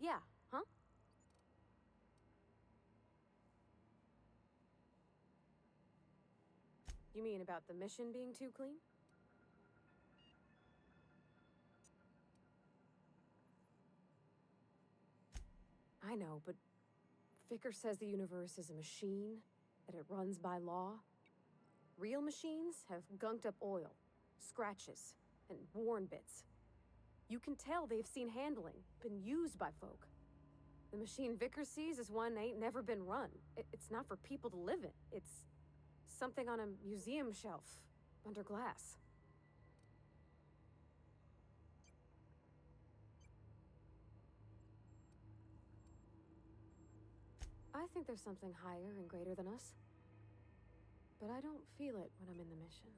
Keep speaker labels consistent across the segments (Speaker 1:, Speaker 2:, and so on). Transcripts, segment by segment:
Speaker 1: Yeah, huh? You mean about the mission being too clean? I know, but Vickers says the universe is a machine, that it runs by law. Real machines have gunked up oil, scratches, and worn bits. You can tell they've seen handling, been used by folk. The machine Vickers sees is one ain't never been run. It's not for people to live in. It's something on a museum shelf, under glass. I think there's something higher and greater than us. But I don't feel it when I'm in the mission.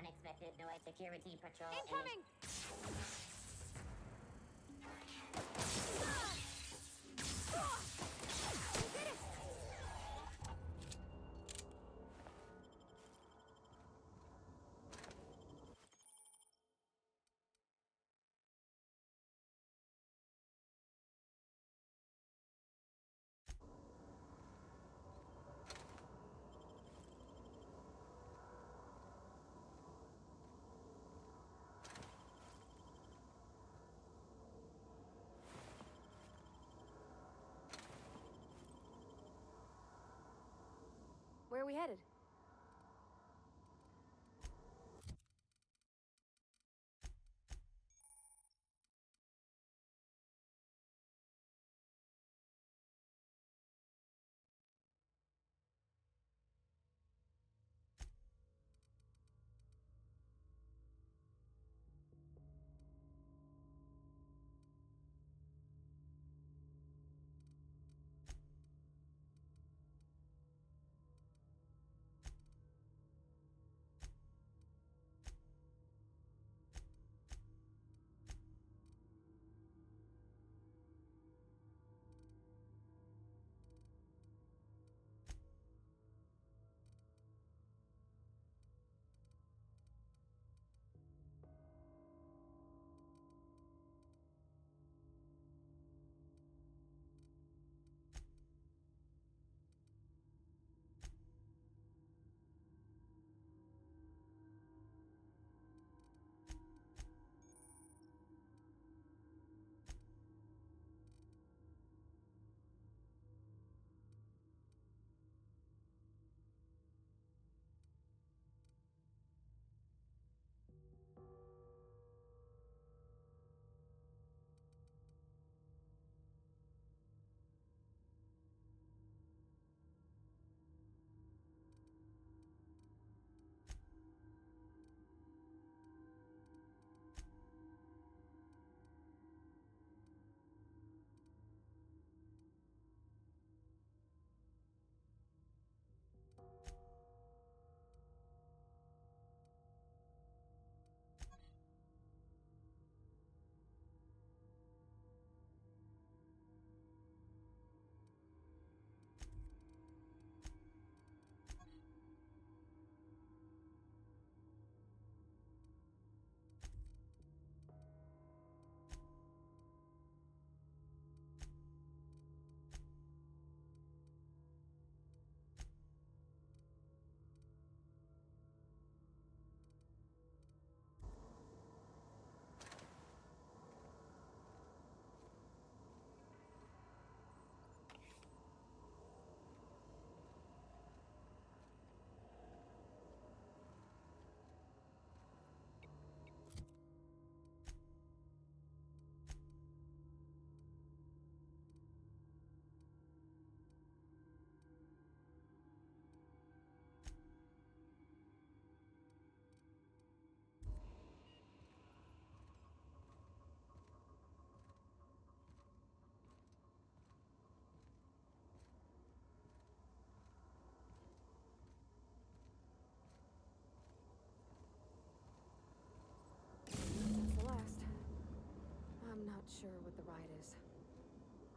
Speaker 2: Unexpected noise security patrol.
Speaker 1: Incoming! Where are we headed? sure what the right is.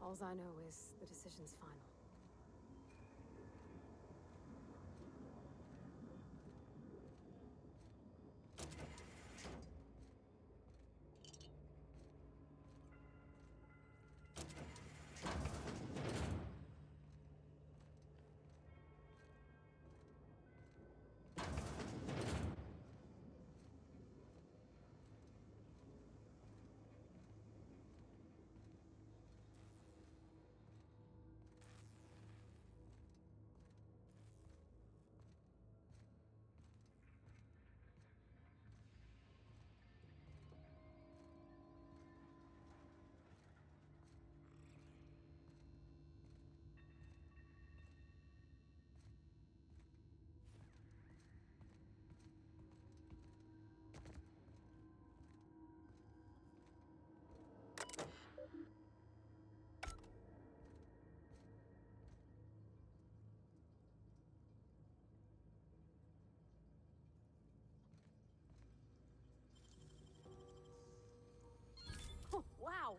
Speaker 1: Alls I know is the decision's final. Oh, wow!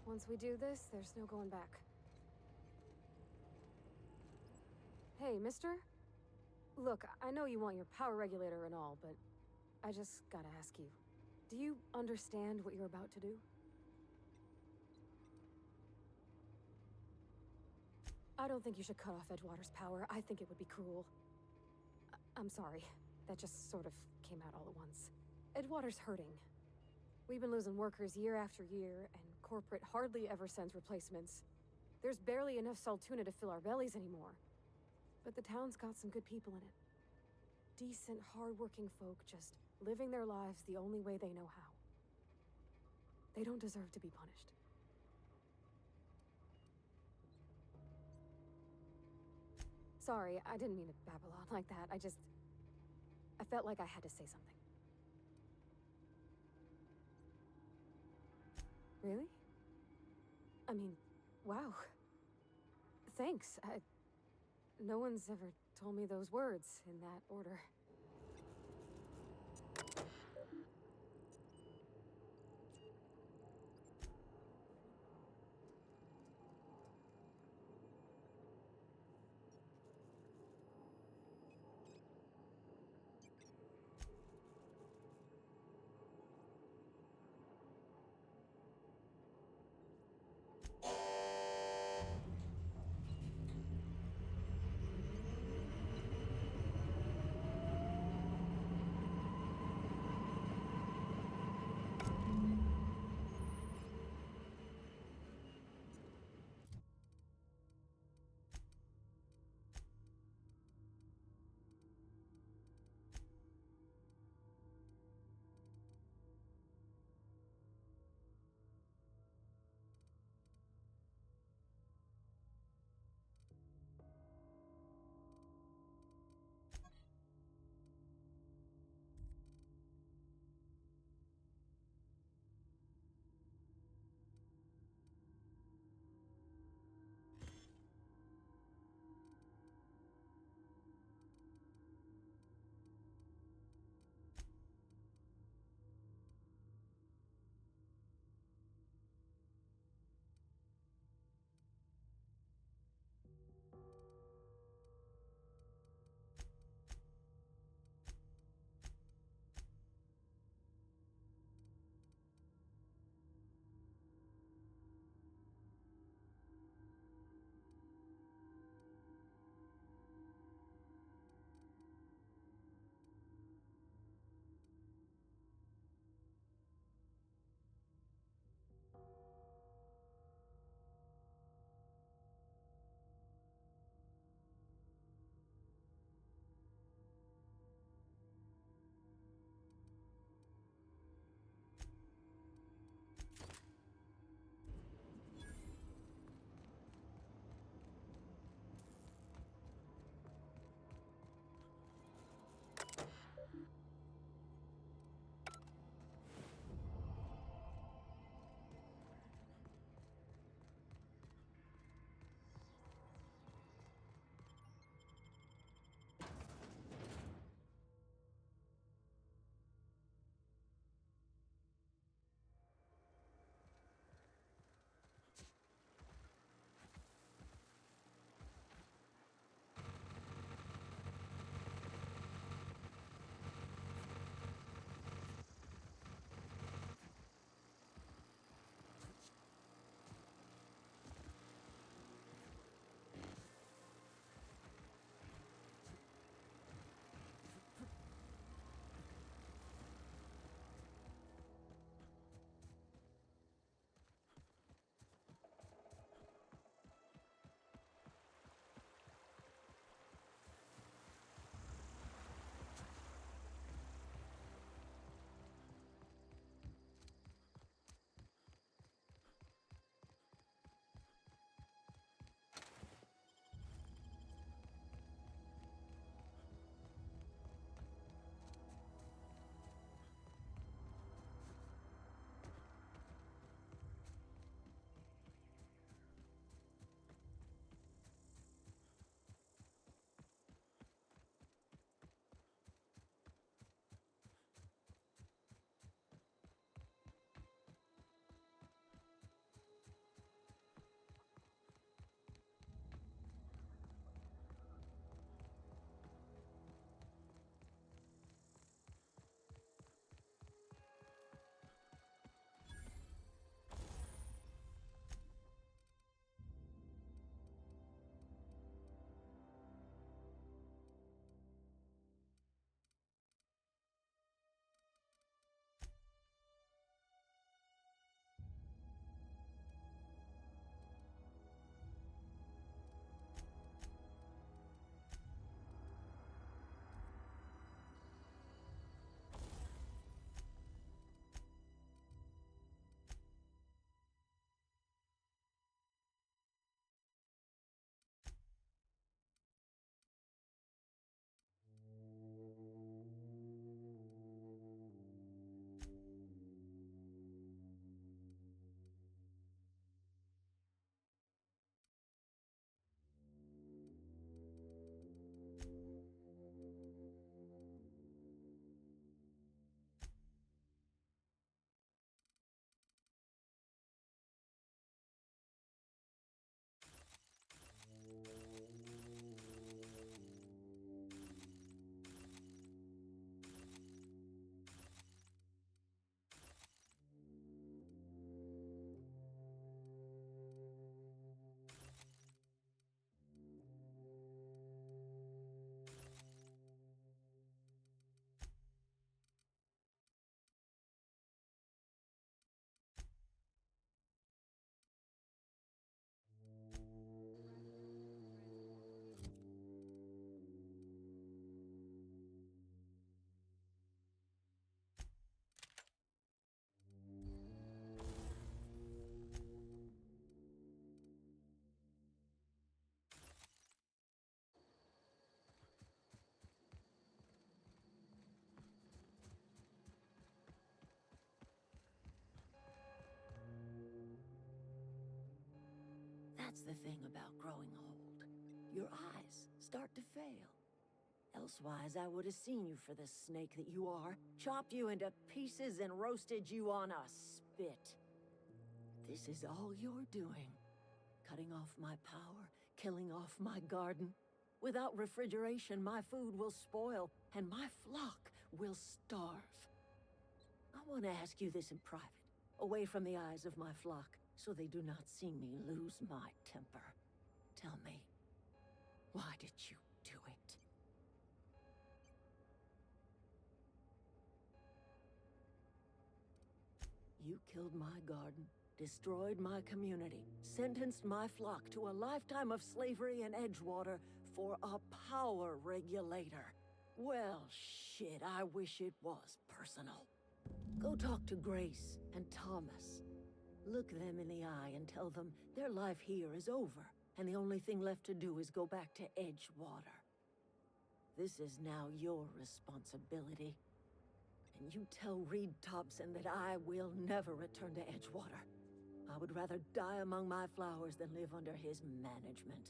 Speaker 1: Once we do this, there's no going back. Hey, mister? Look, I know you want your power regulator and all, but I just gotta ask you. Do you understand what you're about to do? I don't think you should cut off Edgewater's power. I think it would be cruel. I'm sorry. That just sort of came out all at once. Edgewater's hurting. We've been losing workers year after year, and corporate hardly ever sends replacements. There's barely enough Saltuna to fill our bellies anymore. But the town's got some good people in it. Decent, hard-working folk just living their lives the only way they know how. They don't deserve to be punished. Sorry, I didn't mean to babble on like that. I felt like I had to say something. Really? I mean, wow. Thanks. No one's ever told me those words in that order.
Speaker 3: That's the thing about growing old. Your eyes start to fail. Elsewise, I would have seen you for the snake that you are, chopped you into pieces and roasted you on a spit. This is all you're doing. Cutting off my power, killing off my garden. Without refrigeration, my food will spoil, and my flock will starve. I want to ask you this in private, away from the eyes of my flock, so they do not see me lose my temper. Tell me, why did you do it? You killed my garden, destroyed my community, sentenced my flock to a lifetime of slavery in Edgewater for a power regulator. Well, shit, I wish it was personal. Go talk to Grace and Thomas. Look them in the eye and tell them their life here is over, and the only thing left to do is go back to Edgewater. This is now your responsibility. And you tell Reed Thompson that I will never return to Edgewater. I would rather die among my flowers than live under his management.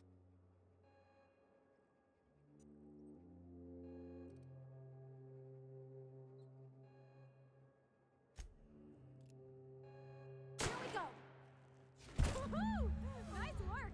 Speaker 1: Here we go! Woohoo! Nice work!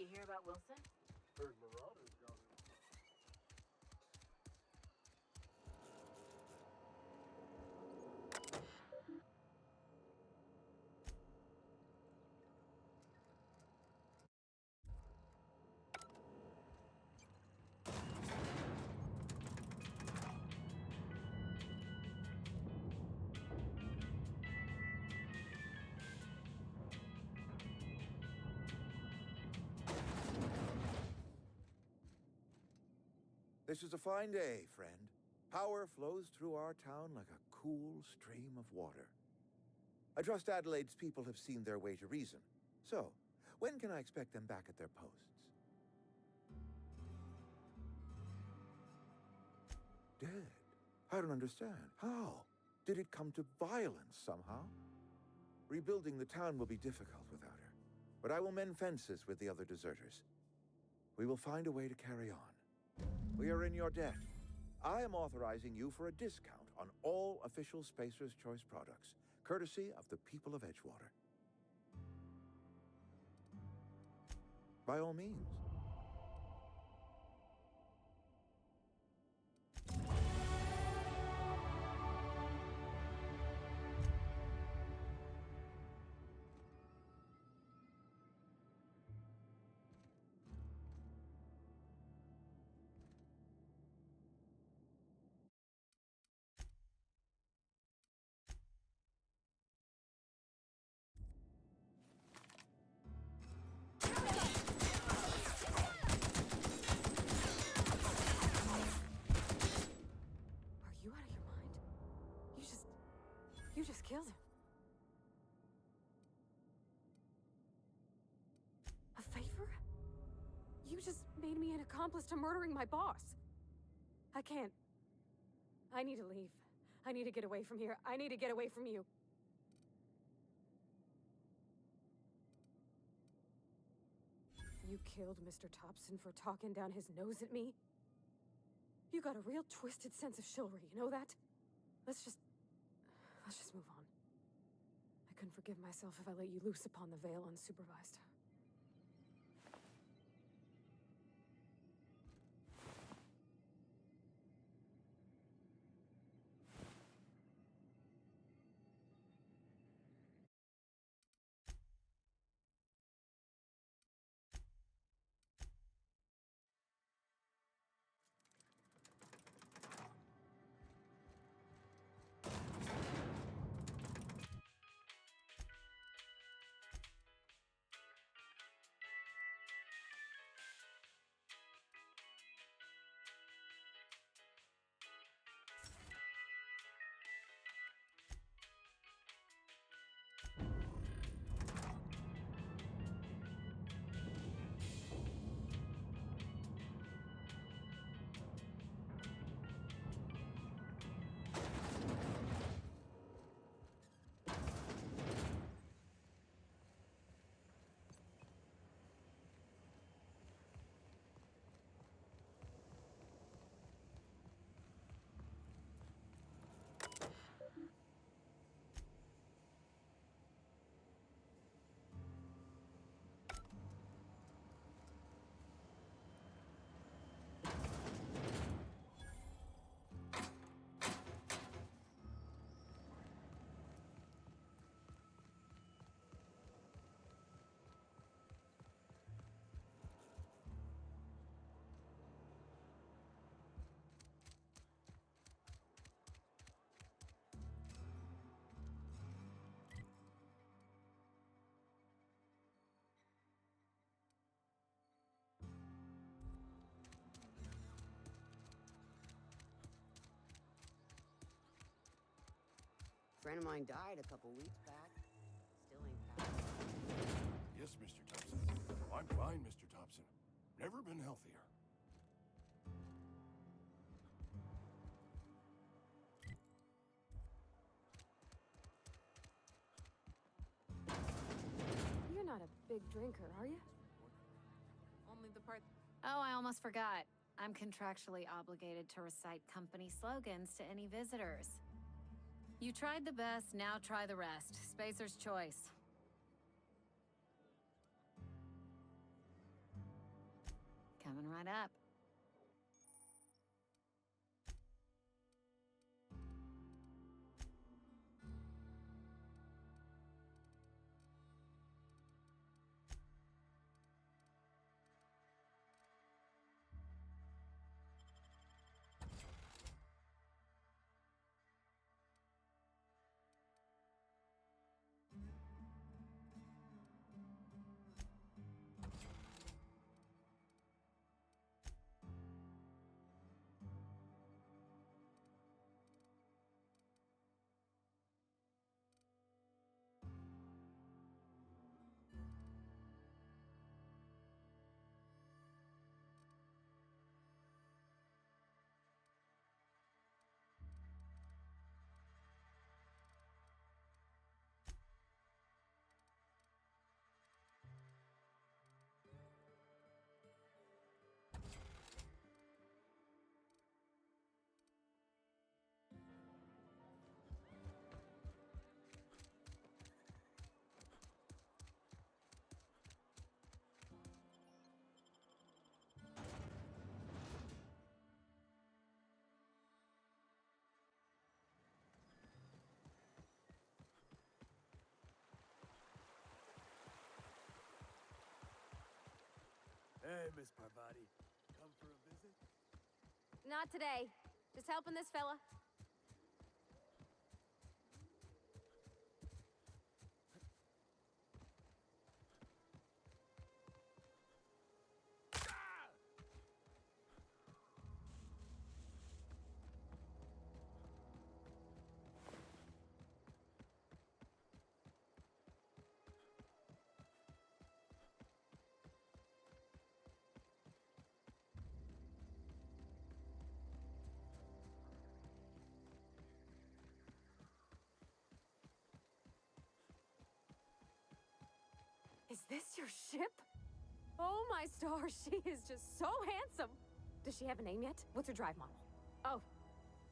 Speaker 4: you hear about Wilson?
Speaker 5: Heard Marauders got it.
Speaker 6: This is a fine day, friend. Power flows through our town like a cool stream of water. I trust Adelaide's people have seen their way to reason. So, when can I expect them back at their posts? Dead? I don't understand. How? Did it come to violence somehow? Rebuilding the town will be difficult without her. But I will mend fences with the other deserters. We will find a way to carry on. We are in your debt. I am authorizing you for a discount on all official Spacer's Choice products, courtesy of the people of Edgewater. By all means.
Speaker 1: Are you out of your mind? You just killed him. A favor? You just made me an accomplice to murdering my boss. I can't. I need to leave. I need to get away from here. I need to get away from you. You killed Mr. Thompson for talking down his nose at me? You got a real twisted sense of chivalry, you know that? Let's just move on. I couldn't forgive myself if I let you loose upon the Vale unsupervised.
Speaker 7: Friend of mine died a couple weeks back. Still ain't found.
Speaker 5: Yes, Mr. Thompson. I'm fine, Mr. Thompson. Never been healthier.
Speaker 1: You're not a big drinker, are you?
Speaker 4: Only the part.
Speaker 8: Oh, I almost forgot. I'm contractually obligated to recite company slogans to any visitors. You tried the best, now try the rest. Spacer's Choice. Coming right up.
Speaker 9: Hey, Miss Parvati. Come for a visit?
Speaker 1: Not today. Just helping this fella. Is this your ship? Oh my stars, she is just so handsome! Does she have a name yet? What's her drive model? Oh,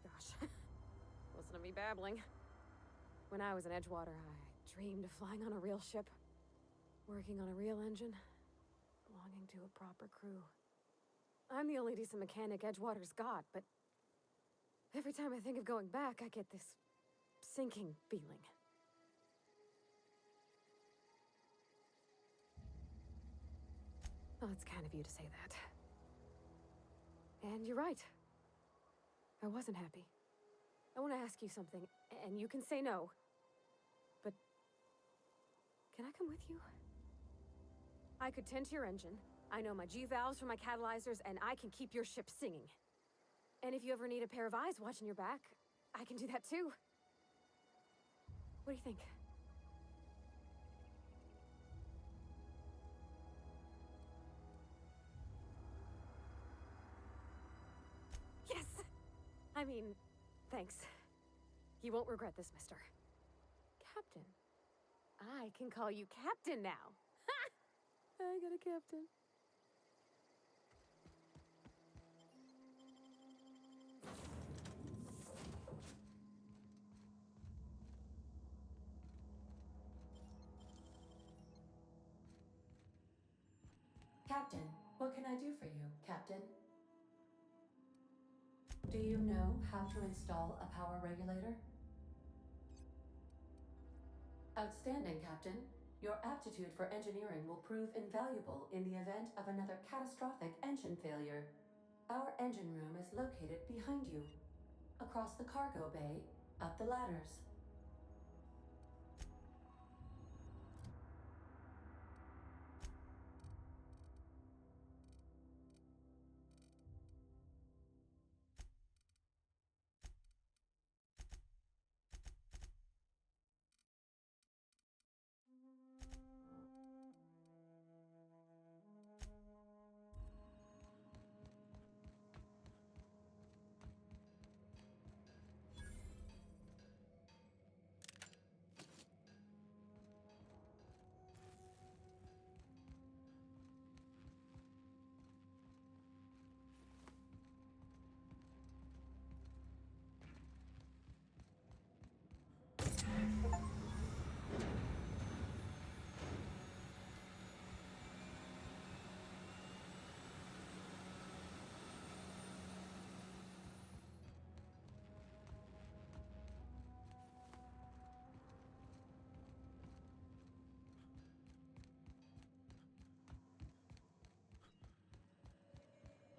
Speaker 1: gosh. Listen to me babbling. When I was in Edgewater, I dreamed of flying on a real ship, working on a real engine, belonging to a proper crew. I'm the only decent mechanic Edgewater's got, but every time I think of going back, I get this sinking feeling. Well, it's kind of you to say that. And you're right. I wasn't happy. I want to ask you something, and you can say no. But can I come with you? I could tend to your engine. I know my G-valves for my catalyzers, and I can keep your ship singing. And if you ever need a pair of eyes watching your back, I can do that too. What do you think? Yes! I mean, thanks. You won't regret this, mister. Captain. I can call you Captain now. Ha! I got a captain.
Speaker 10: Captain, what can I do for you, Captain? Do you know how to install a power regulator? Outstanding, Captain. Your aptitude for engineering will prove invaluable in the event of another catastrophic engine failure. Our engine room is located behind you, across the cargo bay, up the ladders.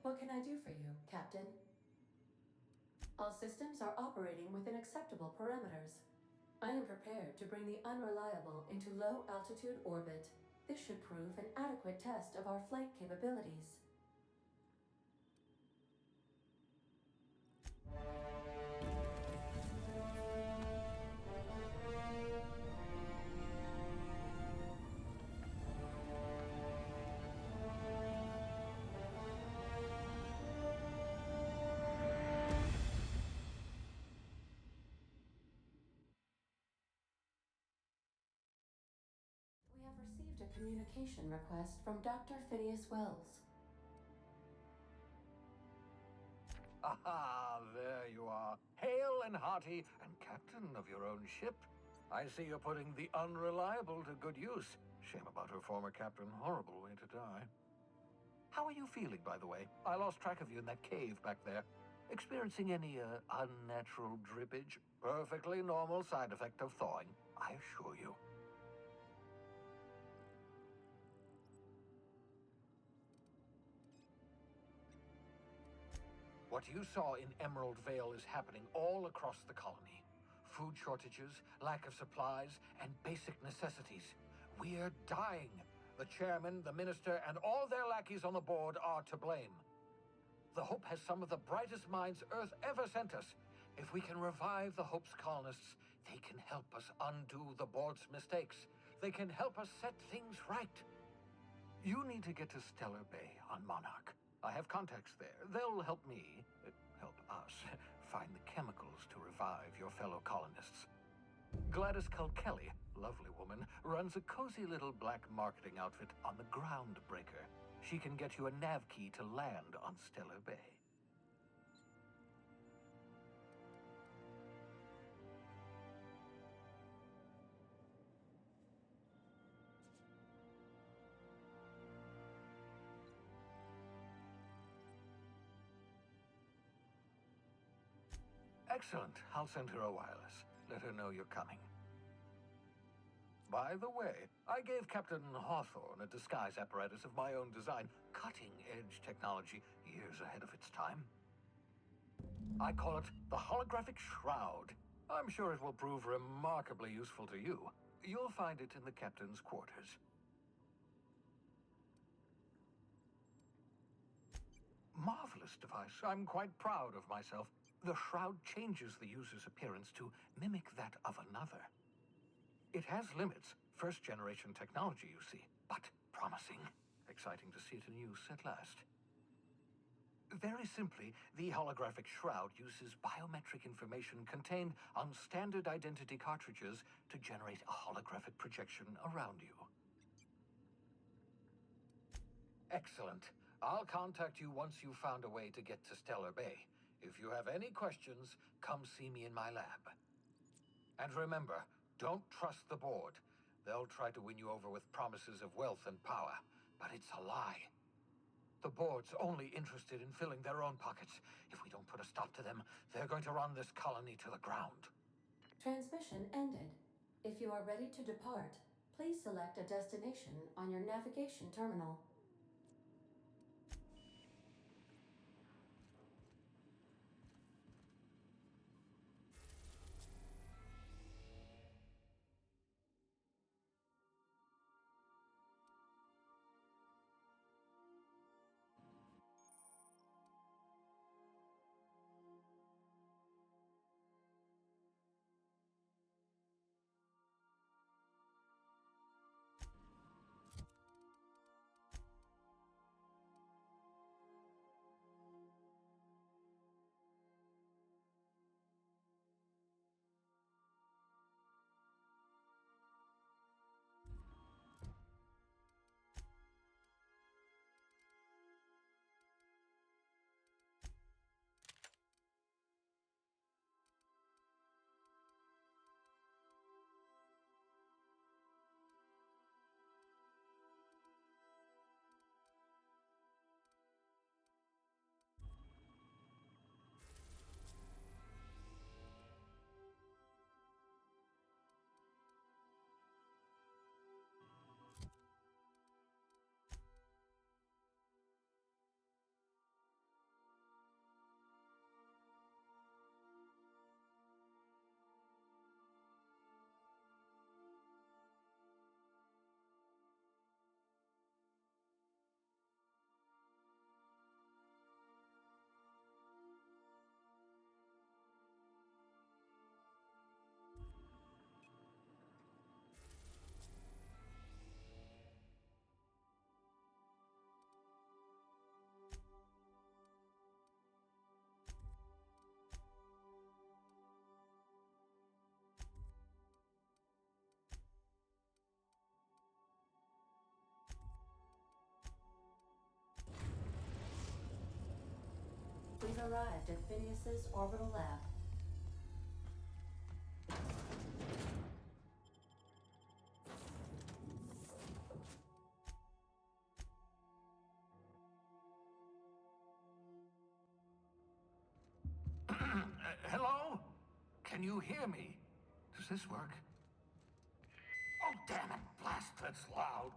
Speaker 10: What can I do for you, Captain? All systems are operating within acceptable parameters. I am prepared to bring the Unreliable into low-altitude orbit. This should prove an adequate test of our flight capabilities. We have received a communication request from Dr. Phineas Wells.
Speaker 11: Aha, there you are. Hale and hearty, and captain of your own ship. I see you're putting the Unreliable to good use. Shame about her former captain. Horrible way to die. How are you feeling, by the way? I lost track of you in that cave back there. Experiencing any, unnatural drippage? Perfectly normal side effect of thawing, I assure you. What you saw in Emerald Vale is happening all across the colony. Food shortages, lack of supplies, and basic necessities. We're dying. The chairman, the minister, and all their lackeys on the board are to blame. The Hope has some of the brightest minds Earth ever sent us. If we can revive the Hope's colonists, they can help us undo the board's mistakes. They can help us set things right. You need to get to Stellar Bay on Monarch. I have contacts there. They'll help me, help us, find the chemicals to revive your fellow colonists. Gladys Culkelly, lovely woman, runs a cozy little black marketing outfit on the Groundbreaker. She can get you a nav key to land on Stellar Bay. Excellent. I'll send her a wireless. Let her know you're coming. By the way, I gave Captain Hawthorne a disguise apparatus of my own design. Cutting-edge technology, years ahead of its time. I call it the Holographic Shroud. I'm sure it will prove remarkably useful to you. You'll find it in the captain's quarters. Marvelous device. I'm quite proud of myself. The shroud changes the user's appearance to mimic that of another. It has limits. First-generation technology, you see, but promising. Exciting to see it in use at last. Very simply, the holographic shroud uses biometric information contained on standard identity cartridges to generate a holographic projection around you. Excellent. I'll contact you once you've found a way to get to Stellar Bay. If you have any questions, come see me in my lab. And remember, don't trust the board. They'll try to win you over with promises of wealth and power, but it's a lie. The board's only interested in filling their own pockets. If we don't put a stop to them, they're going to run this colony to the ground.
Speaker 10: Transmission ended. If you are ready to depart, please select a destination on your navigation terminal. We've arrived at Phineas's orbital lab.
Speaker 11: Hello? Can you hear me? Does this work? Oh, damn it! Blast, that's loud.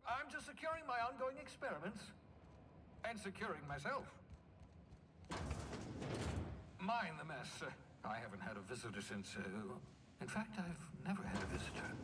Speaker 11: I'm just securing my ongoing experiments. And securing myself. Mind the mess. I haven't had a visitor since, in fact, I've never had a visitor.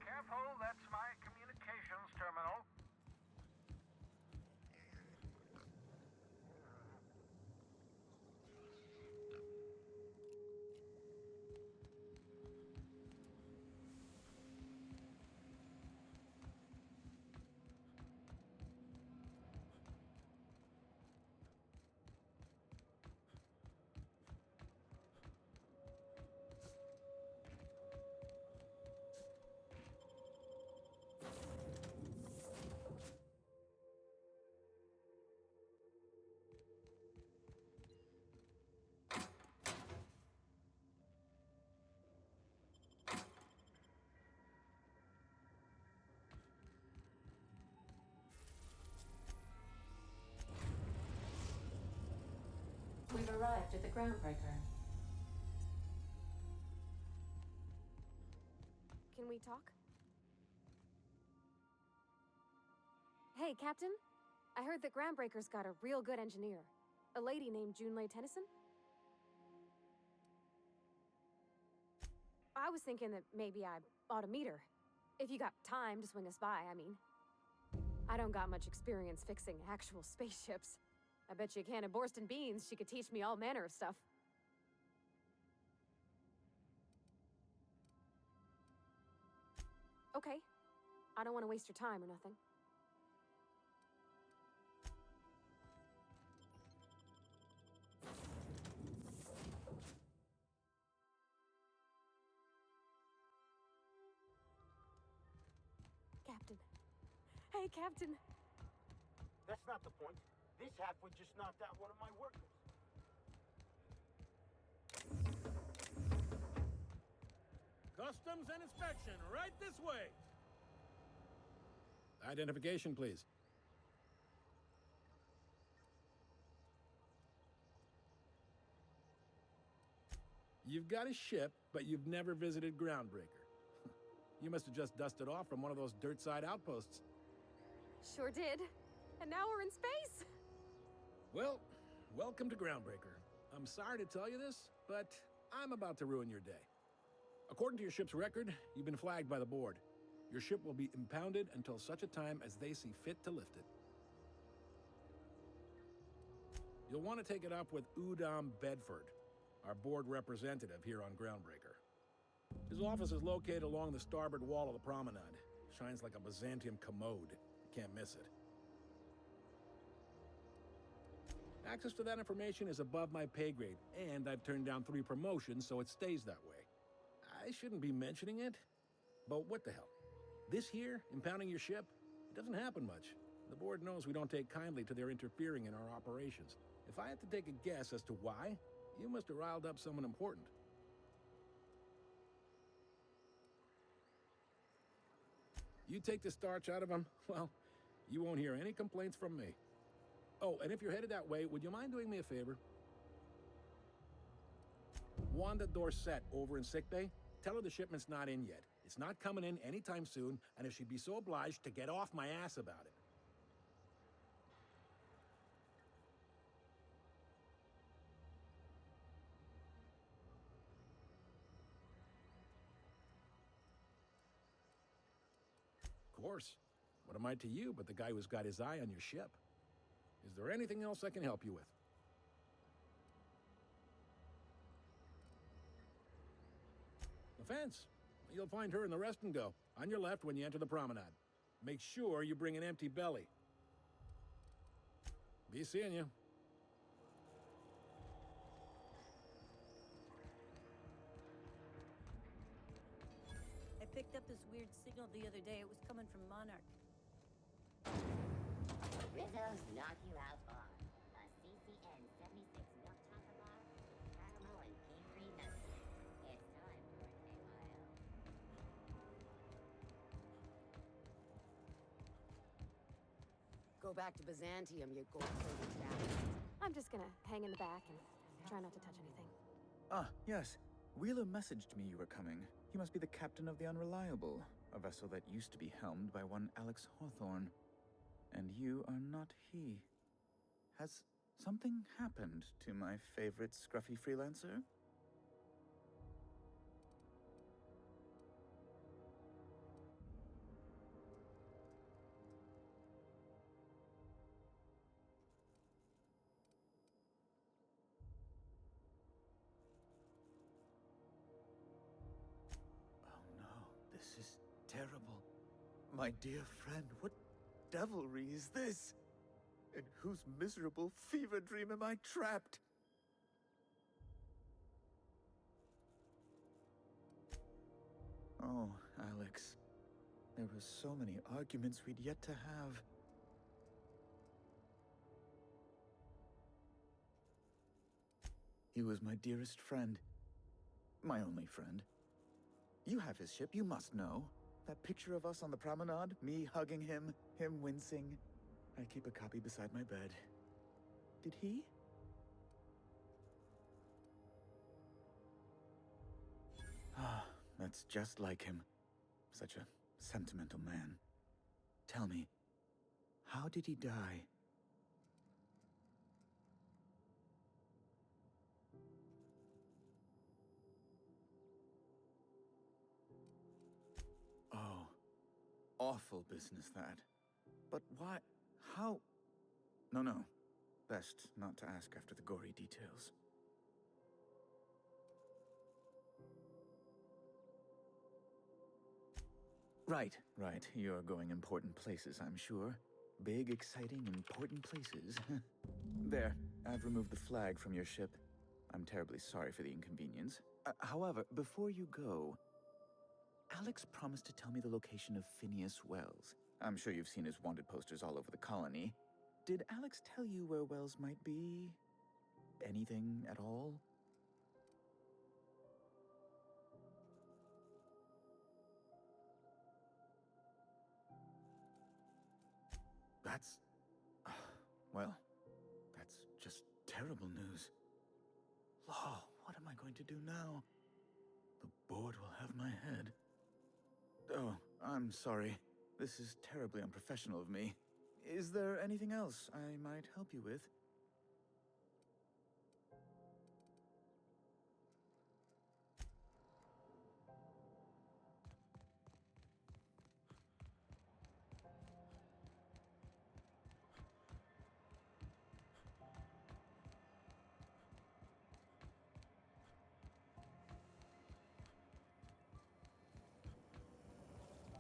Speaker 12: Careful, that's my communications terminal.
Speaker 10: We've arrived at the Groundbreaker.
Speaker 1: Can we talk? Hey, Captain. I heard that Groundbreaker's got a real good engineer. A lady named Junlei Tennyson? I was thinking that maybe I ought to meet her. If you got time to swing us by, I mean. I don't got much experience fixing actual spaceships. I bet you a can of Borston beans she could teach me all manner of stuff. Okay. I don't want to waste your time or nothing. Captain. Hey, Captain.
Speaker 12: That's not the point. This halfway just knocked out one of my workers.
Speaker 9: Customs and inspection, right this way. Identification, please. You've got a ship, but you've never visited Groundbreaker. You must have just dusted off from one of those dirt-side outposts.
Speaker 1: Sure did. And now we're in space!
Speaker 9: Well, welcome to Groundbreaker. I'm sorry to tell you this, but I'm about to ruin your day. According to your ship's record, you've been flagged by the board. Your ship will be impounded until such a time as they see fit to lift it. You'll want to take it up with Udom Bedford, our board representative here on Groundbreaker. His office is located along the starboard wall of the promenade. Shines like a Byzantium commode. You can't miss it. Access to that information is above my pay grade, and I've turned down 3 promotions, so it stays that way. I shouldn't be mentioning it, but what the hell? This here, impounding your ship, it doesn't happen much. The board knows we don't take kindly to their interfering in our operations. If I had to take a guess as to why, you must have riled up someone important. You take the starch out of them, well, you won't hear any complaints from me. Oh, and if you're headed that way, would you mind doing me a favor? Wanda Dorset over in sickbay, tell her the shipment's not in yet. It's not coming in anytime soon, and if she'd be so obliged to get off my ass about it. Of course. What am I to you but the guy who's got his eye on your ship? Is there anything else I can help you with? The fence. You'll find her in the rest and go, on your left when you enter the promenade. Make sure you bring an empty belly. Be seeing you.
Speaker 13: I picked up this weird signal the other day. It was coming from Monarch.
Speaker 2: Rizzo's knock you out bar. A CCN 76 milk chocolate bar, caramel and pea-free nuts. It's time for an AYL.
Speaker 7: Go back to Byzantium, you gold-plated bastard.
Speaker 1: I'm just gonna hang in the back and try not to touch anything.
Speaker 14: Ah, yes. Wheeler messaged me you were coming. He must be the captain of the Unreliable, a vessel that used to be helmed by one Alex Hawthorne. And you are not he. Has something happened to my favorite scruffy freelancer? This is terrible. My dear friend, what devilry is this? In whose miserable fever dream am I trapped? Oh, Alex. There were so many arguments we'd yet to have. He was my dearest friend. My only friend. You have his ship, you must know. That picture of us on the promenade, me hugging him, him wincing. I keep a copy beside my bed. Did he? Ah, that's just like him. Such a sentimental man. Tell me, how did he die? Oh, awful business that. But why? How? No. Best not to ask after the gory details. Right. You're going important places, I'm sure. Big, exciting, important places. There, I've removed the flag from your ship. I'm terribly sorry for the inconvenience. However, before you go, Alex promised to tell me the location of Phineas Wells. I'm sure you've seen his wanted posters all over the colony. Did Alex tell you where Wells might be? Anything at all? That's... well, that's just terrible news. Law, what am I going to do now? The board will have my head. Oh, I'm sorry. This is terribly unprofessional of me. Is there anything else I might help you with?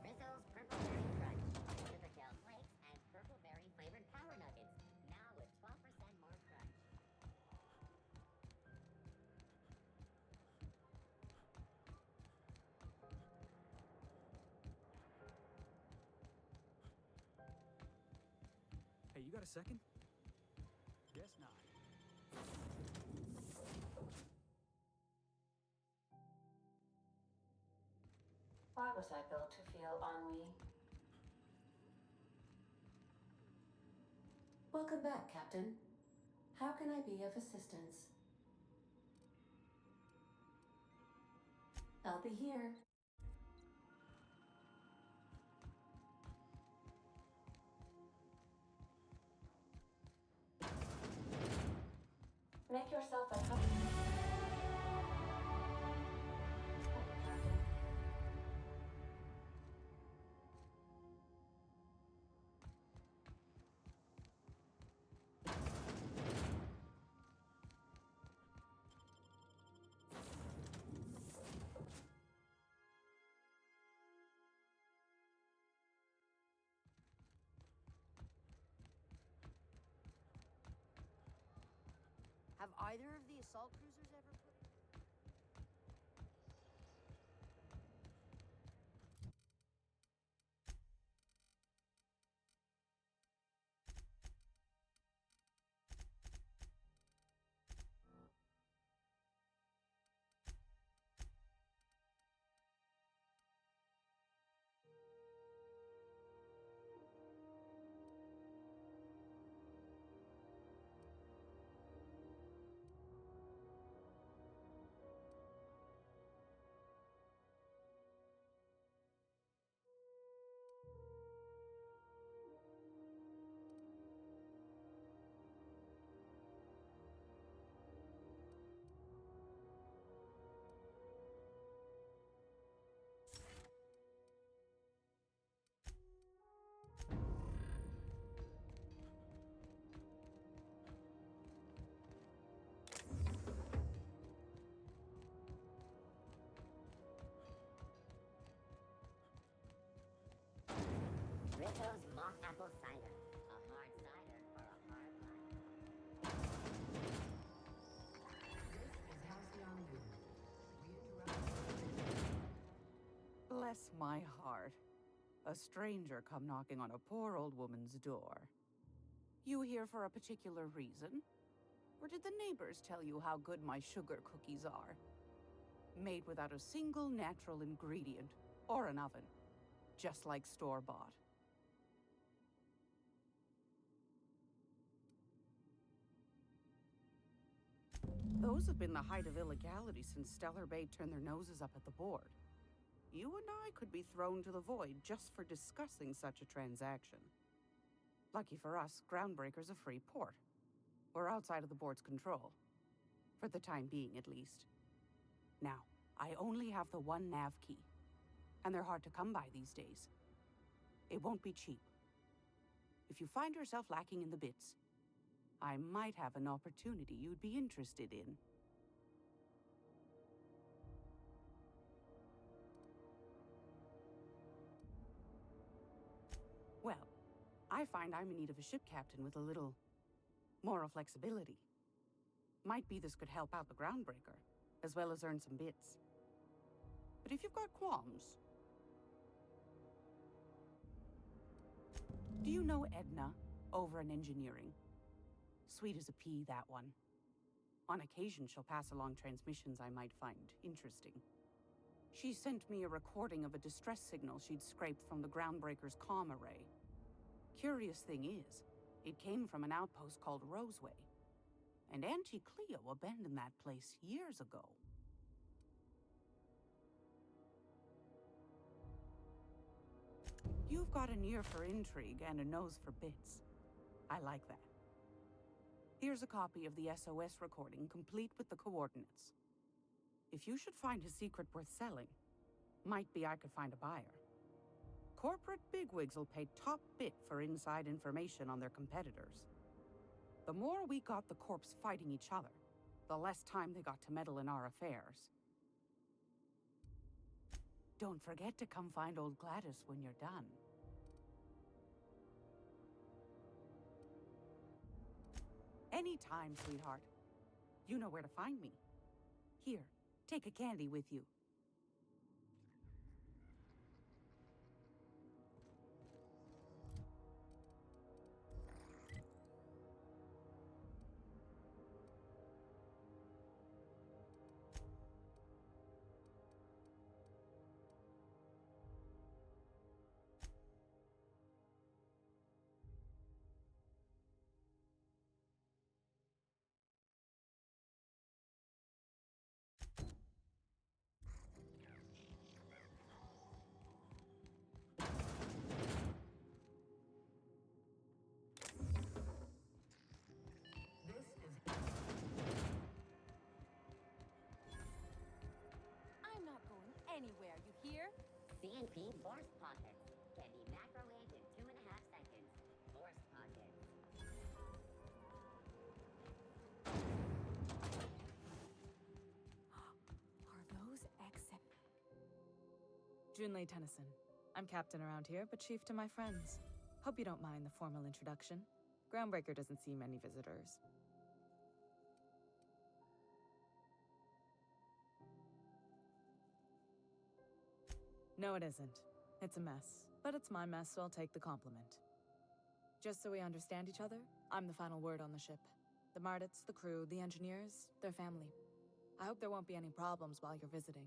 Speaker 2: Rizzo's Purple Berry Crunch, Super Tail Flakes, and Purple Berry flavored Power Nuggets. Now with 12% more crunch.
Speaker 15: Hey, you got a second? Guess not.
Speaker 10: Why was I built to feel ennui? Welcome back, Captain. How can I be of assistance? I'll be here. Make yourself at home.
Speaker 7: either of the assault cruisers ever put...
Speaker 2: Rizzo's mock apple cider. A hard cider for a hard life.
Speaker 10: This is Halcyon Moon.
Speaker 16: Bless my heart. A stranger come knocking on a poor old woman's door. You here for a particular reason? Or did the neighbors tell you how good my sugar cookies are? Made without a single natural ingredient or an oven. Just like store-bought. Those have been the height of illegality since Stellar Bay turned their noses up at the board. You and I could be thrown to the void just for discussing such a transaction. Lucky for us, Groundbreaker's a free port. We're outside of the board's control. For the time being, at least. Now, I only have the one nav key. And they're hard to come by these days. It won't be cheap. If you find yourself lacking in the bits, I might have an opportunity you'd be interested in. Well, I find I'm in need of a ship captain with a little moral flexibility. Might be this could help out the Groundbreaker, as well as earn some bits. But if you've got qualms... Do you know Edna, over in engineering? Sweet as a pea, that one. On occasion, she'll pass along transmissions I might find interesting. She sent me a recording of a distress signal she'd scraped from the Groundbreaker's comm array. Curious thing is, it came from an outpost called Roseway. And Auntie Cleo abandoned that place years ago. You've got an ear for intrigue and a nose for bits. I like that. Here's a copy of the SOS recording, complete with the coordinates. If you should find a secret worth selling, might be I could find a buyer. Corporate bigwigs will pay top bit for inside information on their competitors. The more we got the corps fighting each other, the less time they got to meddle in our affairs. Don't forget to come find old Gladys when you're done. Anytime, sweetheart. You know where to find me. Here, take a candy with you.
Speaker 17: Anywhere, you hear?
Speaker 2: CNP Force Pockets. Can be microwaved in 2.5 seconds. Force Pockets.
Speaker 17: Are those
Speaker 18: Junlei Tennyson. I'm captain around here, but chief to my friends. Hope you don't mind the formal introduction. Groundbreaker doesn't see many visitors. No, it isn't. It's a mess. But it's my mess, so I'll take the compliment. Just so we understand each other, I'm the final word on the ship. The Mardits, the crew, the engineers, their family. I hope there won't be any problems while you're visiting.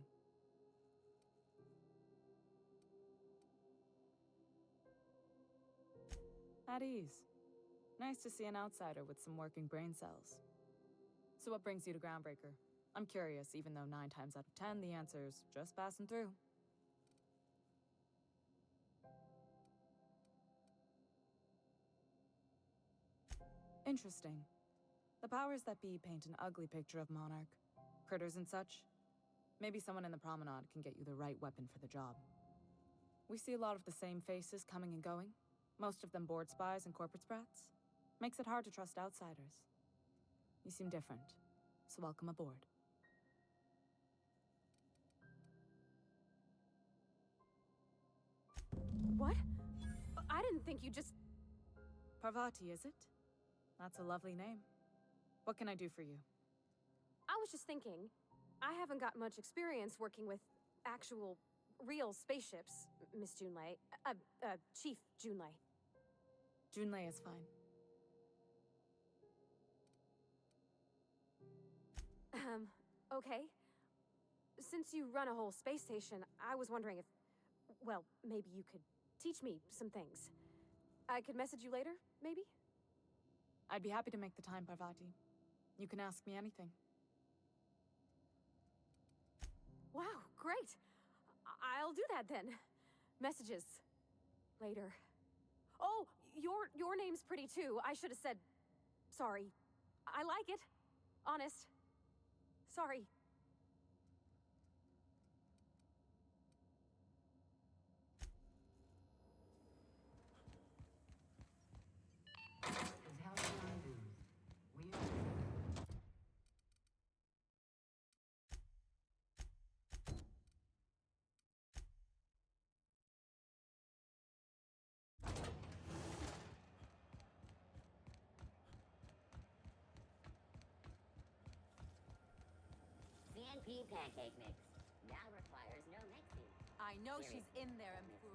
Speaker 18: At ease. Nice to see an outsider with some working brain cells. So what brings you to Groundbreaker? I'm curious, even though 9 times out of 10 the answer's just passing through. Interesting. The powers that be paint an ugly picture of Monarch. Critters and such. Maybe someone in the promenade can get you the right weapon for the job. We see a lot of the same faces coming and going. Most of them board spies and corporate sprats. Makes it hard to trust outsiders. You seem different, so welcome aboard.
Speaker 1: What? I didn't think you just...
Speaker 18: Parvati, is it? That's a lovely name. What can I do for you?
Speaker 1: I was just thinking, I haven't got much experience working with actual, real spaceships, Miss Junlei. Chief Junlei.
Speaker 18: Junlei is fine.
Speaker 1: Okay. Since you run a whole space station, I was wondering if... Well, maybe you could teach me some things. I could message you later, maybe?
Speaker 18: I'd be happy to make the time, Parvati. You can ask me anything.
Speaker 1: Wow, great. I'll do that then. Messages. Later. Oh, your name's pretty too. I should have said... Sorry. I like it. Honest. Sorry.
Speaker 2: CNP pancake mix. Now requires no mixing.
Speaker 17: I know
Speaker 2: Seriously.
Speaker 17: she's in there, Mfuru.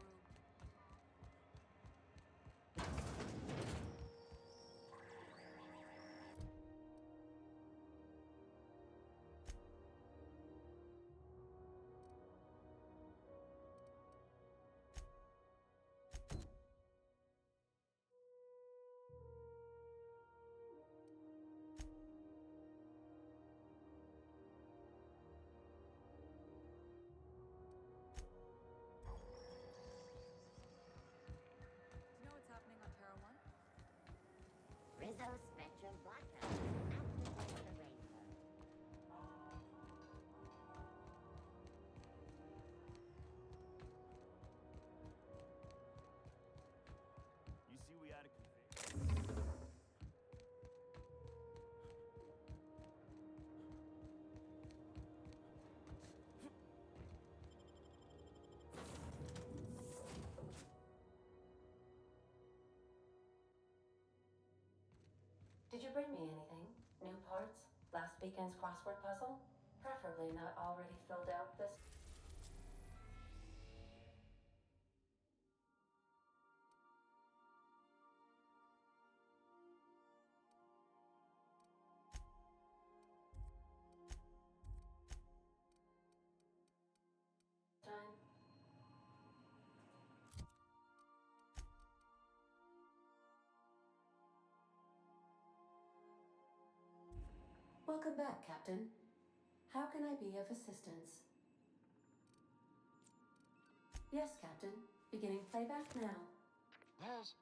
Speaker 18: Do you know what's happening on Terra 1?
Speaker 2: Rizzo Spectrum Blackout. Activate the rainbow.
Speaker 12: You see, we had a conveyor.
Speaker 10: Did you bring me anything? New parts? Last weekend's crossword puzzle? Preferably not already filled out this... time? Welcome back, Captain. How can I be of assistance? Yes, Captain. Beginning playback now.
Speaker 19: There's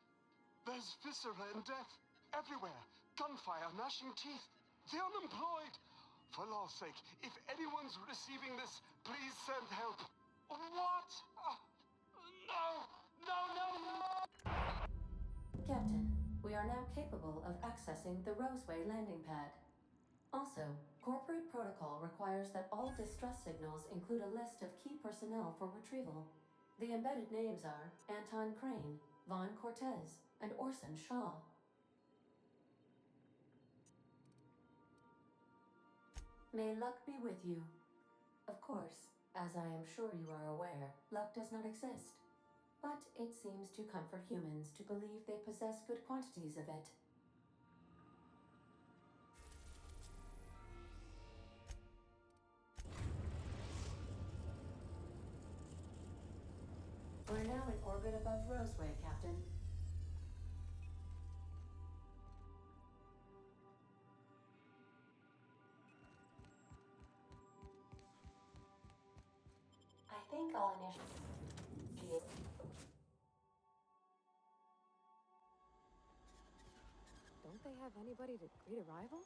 Speaker 19: viscera and death everywhere. Gunfire, gnashing teeth. The unemployed. For law's sake, if anyone's receiving this, please send help. What? No! No, no, no!
Speaker 10: Captain, we are now capable of accessing the Roseway landing pad. Also, corporate protocol requires that all distress signals include a list of key personnel for retrieval. The embedded names are Anton Crane, Vaughn Cortez, and Orson Shaw. May luck be with you. Of course, As I am sure you are aware, luck does not exist. But it seems to comfort humans to believe they possess good quantities of it. We're now in orbit above Roseway, Captain. I think I'll initiate.
Speaker 1: Don't they have anybody to greet arrivals?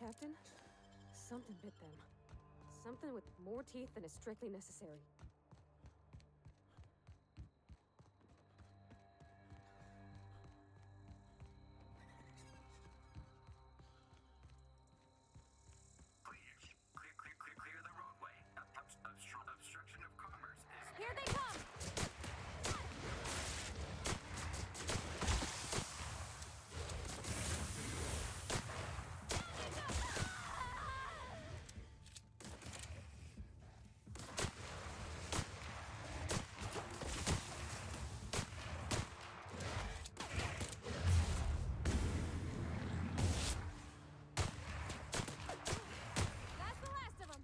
Speaker 1: Captain, something bit them. Something with more teeth than is strictly necessary.
Speaker 20: Clear the roadway. Obstruction of commerce is...
Speaker 1: Here they come! That's the last of them!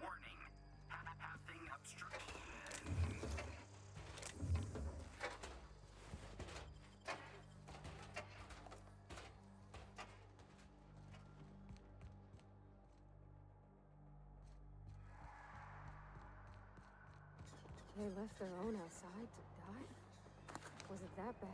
Speaker 20: Warning. Passing obstruction.
Speaker 1: They left their own outside to die? Was it that bad?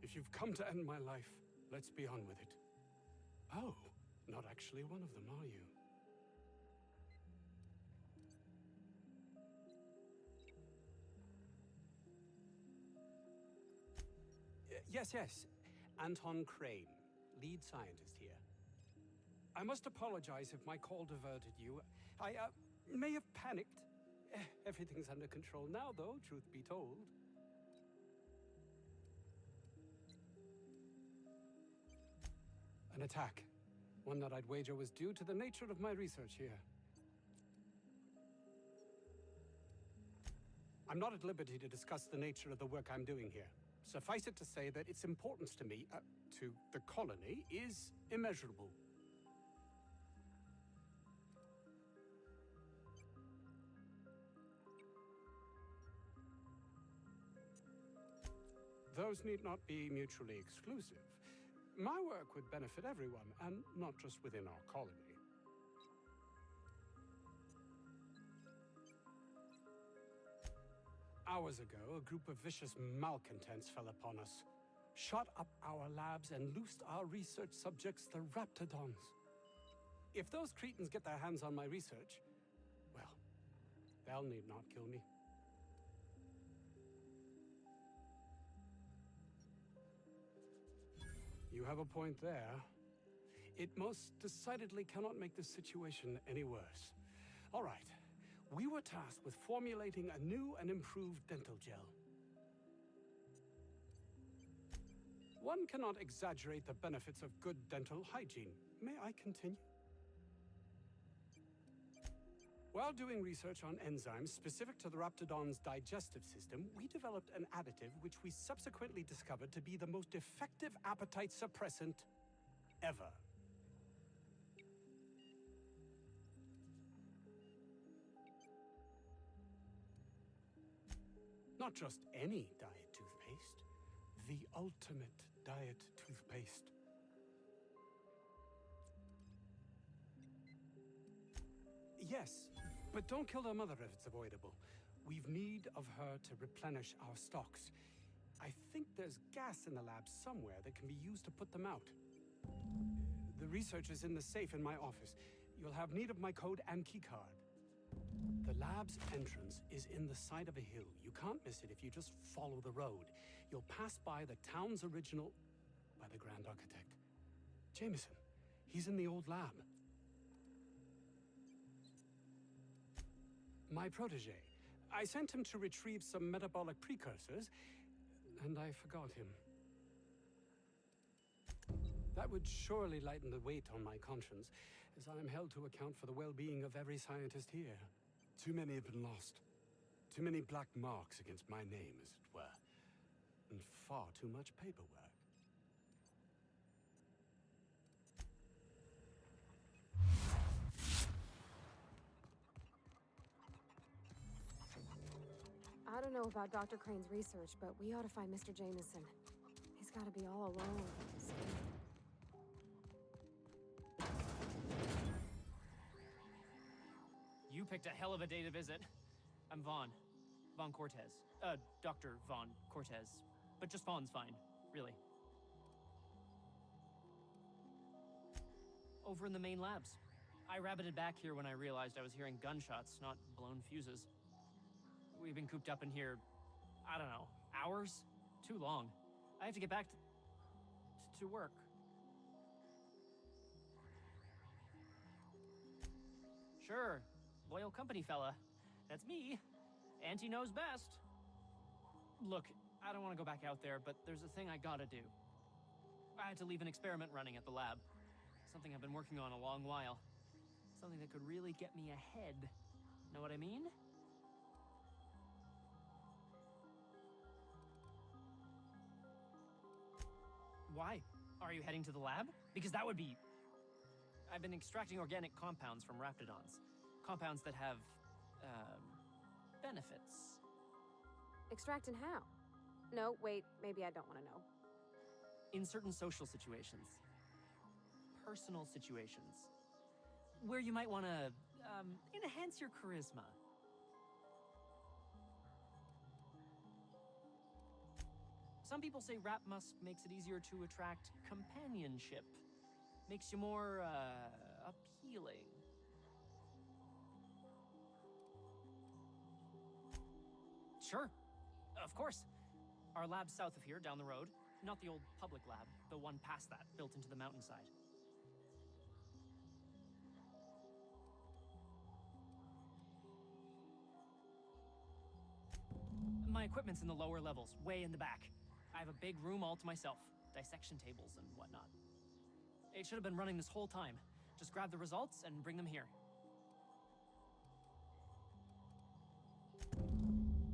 Speaker 21: If you've come to end my life, let's be on with it. Oh, not actually one of them, are you? Yes. Anton Crane, lead scientist here. I must apologize if my call diverted you. I may have panicked. Everything's under control now, though, truth be told. An attack. One that I'd wager was due to the nature of my research here. I'm not at liberty to discuss the nature of the work I'm doing here. Suffice it to say that its importance to me, to the colony, is immeasurable. Those need not be mutually exclusive. My work would benefit everyone, and not just within our colony. Hours ago, a group of vicious malcontents fell upon us, shot up our labs, and loosed our research subjects, the Raptidons. If those cretins get their hands on my research, well, they'll need not kill me. You have a point there. It most decidedly cannot make this situation any worse. All right. We were tasked with formulating a new and improved dental gel. One cannot exaggerate the benefits of good dental hygiene. May I continue? While doing research on enzymes specific to the Raptidon's digestive system, we developed an additive which we subsequently discovered to be the most effective appetite suppressant ever. Not just any diet toothpaste, the ultimate diet toothpaste. Yes, but don't kill their mother if it's avoidable. We've need of her to replenish our stocks. I think there's gas in the lab somewhere that can be used to put them out. The research is in the safe in my office. You'll have need of my code and keycard. The lab's entrance is in the side of a hill. You can't miss it if you just follow the road. You'll pass by the town's original... by the Grand Architect. Jameson. He's in the old lab. My protege. I sent him to retrieve some metabolic precursors, and I forgot him. That would surely lighten the weight on my conscience, as I am held to account for the well-being of every scientist here. Too many have been lost. Too many black marks against my name, as it were. And far too much paperwork.
Speaker 1: I don't know about Dr. Crane's research, but we ought to find Mr. Jameson. He's got to be all alone.
Speaker 3: You picked a hell of a day to visit. I'm Vaughn. Vaughn Cortez. Dr. Vaughn Cortez. But just Vaughn's fine, really. Over in the main labs. I rabbited back here when I realized I was hearing gunshots, not blown fuses. We've been cooped up in here, I don't know, hours? Too long. I have to get back to work. Sure. Loyal company fella. That's me. Auntie knows best. Look, I don't want to go back out there, but there's a thing I gotta do. I had to leave an experiment running at the lab. Something I've been working on a long while. Something that could really get me ahead. Know what I mean? Why? Are you heading to the lab? Because that would be... I've been extracting organic compounds from Raptidons. Compounds that have, benefits.
Speaker 1: Extracting how? No, wait, maybe I don't want to know.
Speaker 3: In certain social situations. Personal situations. Where you might want to, enhance your charisma. Some people say Rap Musk makes it easier to attract companionship. Makes you more, appealing. Sure. Of course. Our lab's south of here, down the road. Not the old public lab, the one past that, built into the mountainside. my equipment's in the lower levels, way in the back. I have a big room all to myself, dissection tables and whatnot. It should have been running this whole time. Just grab the results and bring them here.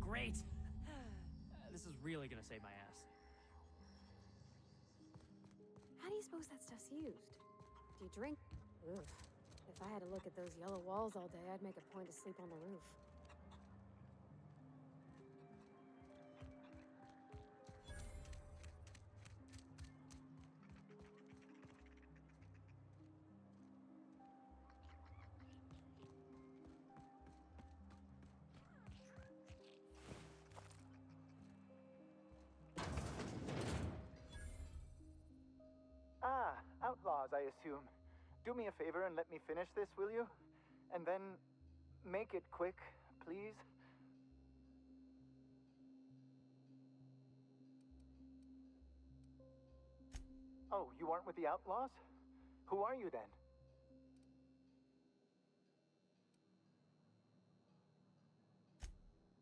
Speaker 3: Great! This is really gonna save my ass.
Speaker 1: How do you suppose that stuff's used? Do you drink? Ugh. If I had to look at those yellow walls all day, I'd make a point to sleep on the roof.
Speaker 6: Ah, outlaws, I assume. Do me a favor and let me finish this, will you? And then make it quick, please. Oh, you aren't with the outlaws? Who are you then?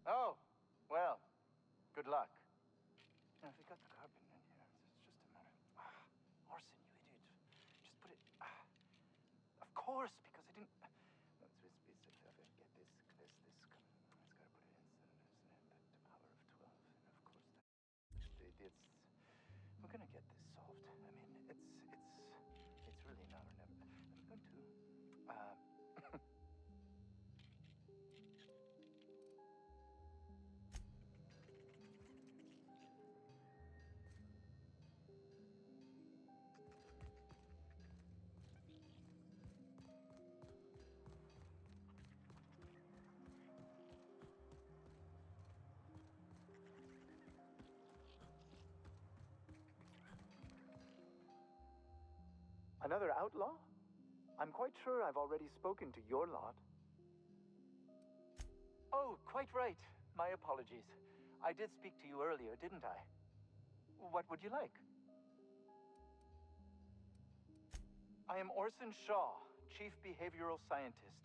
Speaker 6: Oh, well, good luck. Now, if we got the carbon in here, it's just a matter. Orson, you idiot. Just put it. Of course, because I didn't. Let's get this. It's got to put it in the power of 12, and of course it's. We're gonna get this solved. I mean, it's really now or never. I'm going to. Another outlaw? I'm quite sure I've already spoken to your lot. Oh, quite right. My apologies. I did speak to you earlier, didn't I? What would you like? I am Orson Shaw, Chief Behavioral Scientist.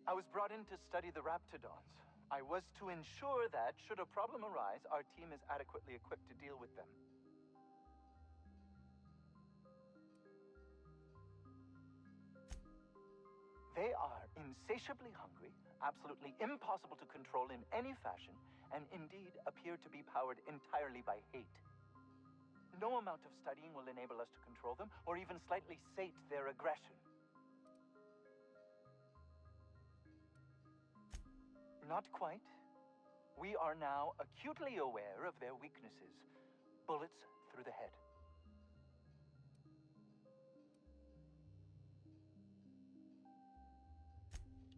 Speaker 6: I was brought in to study the Raptidons. I was to ensure that, should a problem arise, our team is adequately equipped to deal with them. They are insatiably hungry, absolutely impossible to control in any fashion, and indeed appear to be powered entirely by hate. No amount of studying will enable us to control them, or even slightly sate their aggression. Not quite. We are now acutely aware of their weaknesses. Bullets through the head.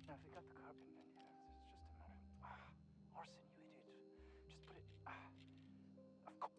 Speaker 6: Now, if we got the carbon in here, it's just a matter. Orson, you idiot. Just put it. Of course.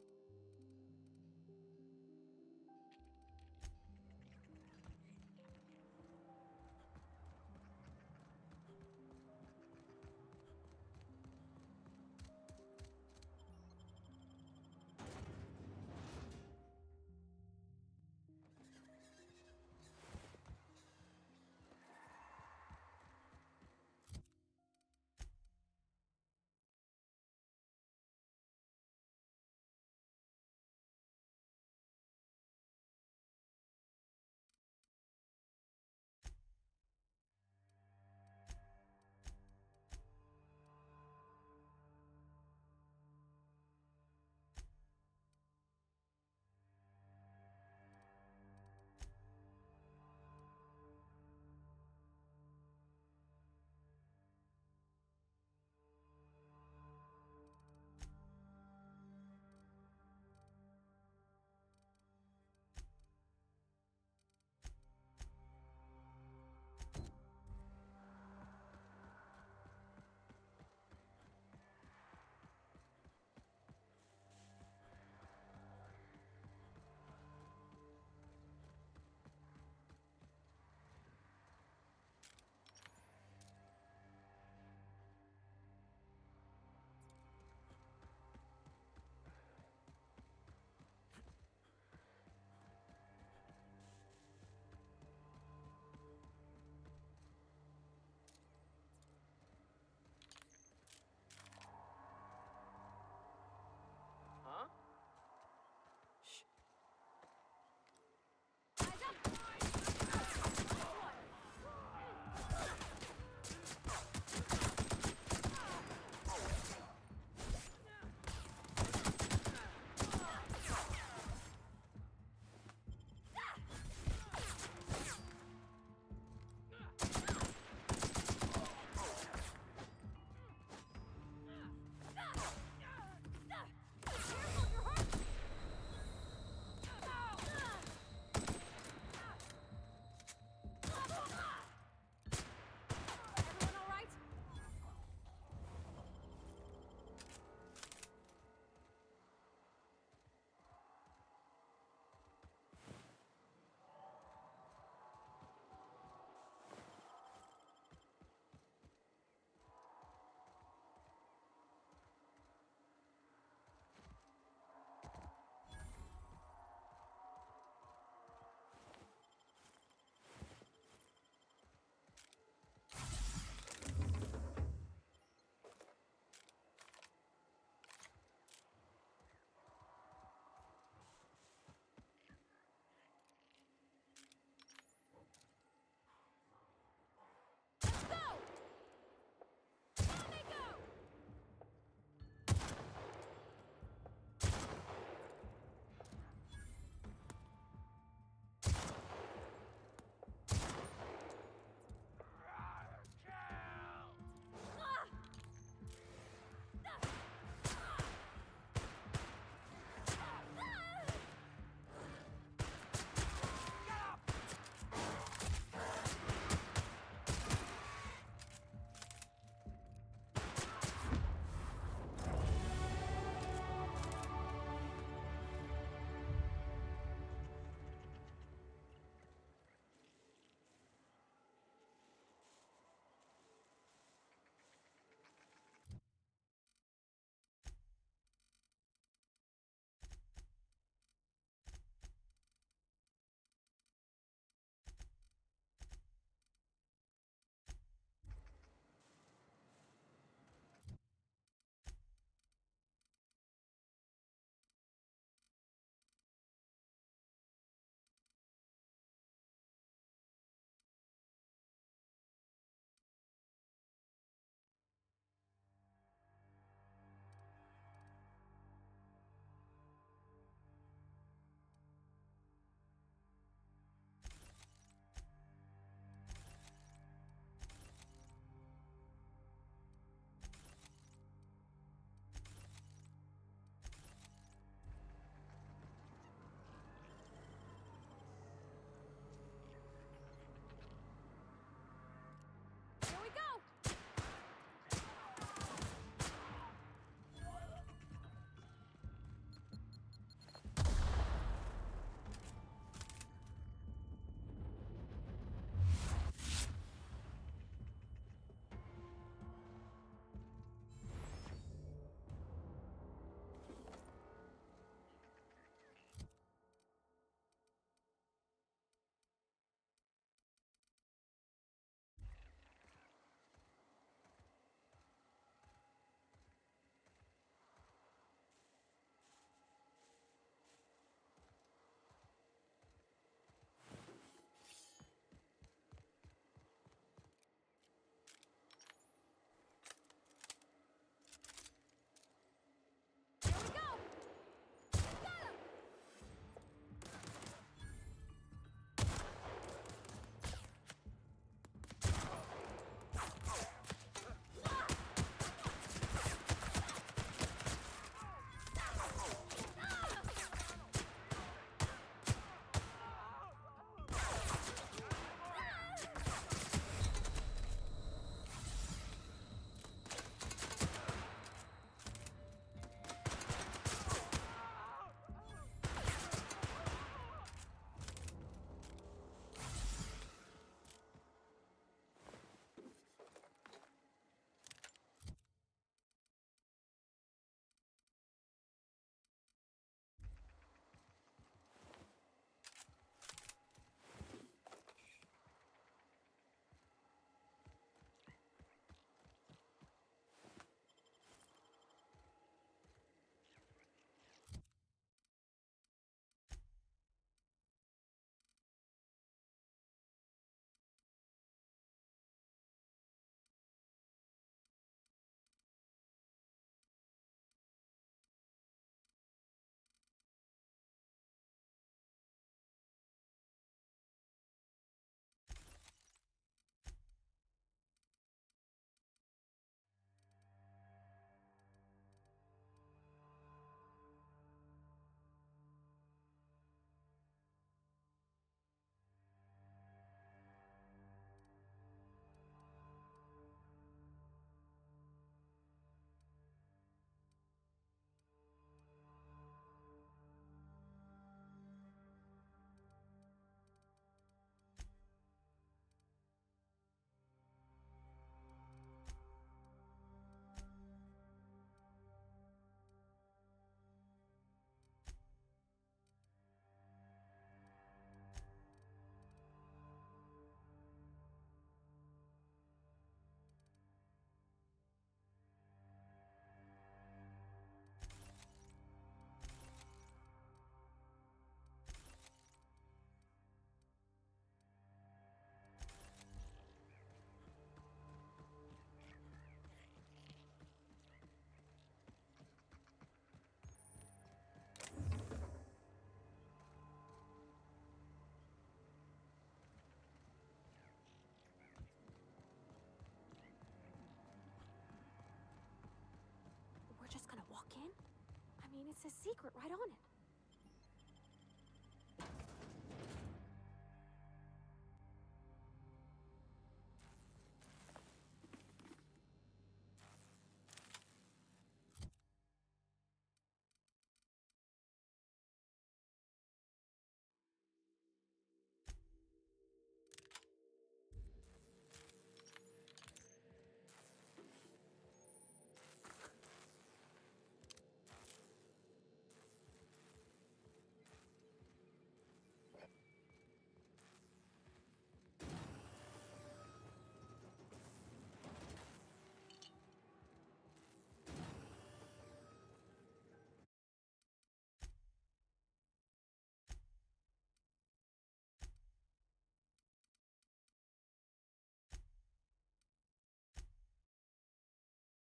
Speaker 1: mean, it says secret right on it.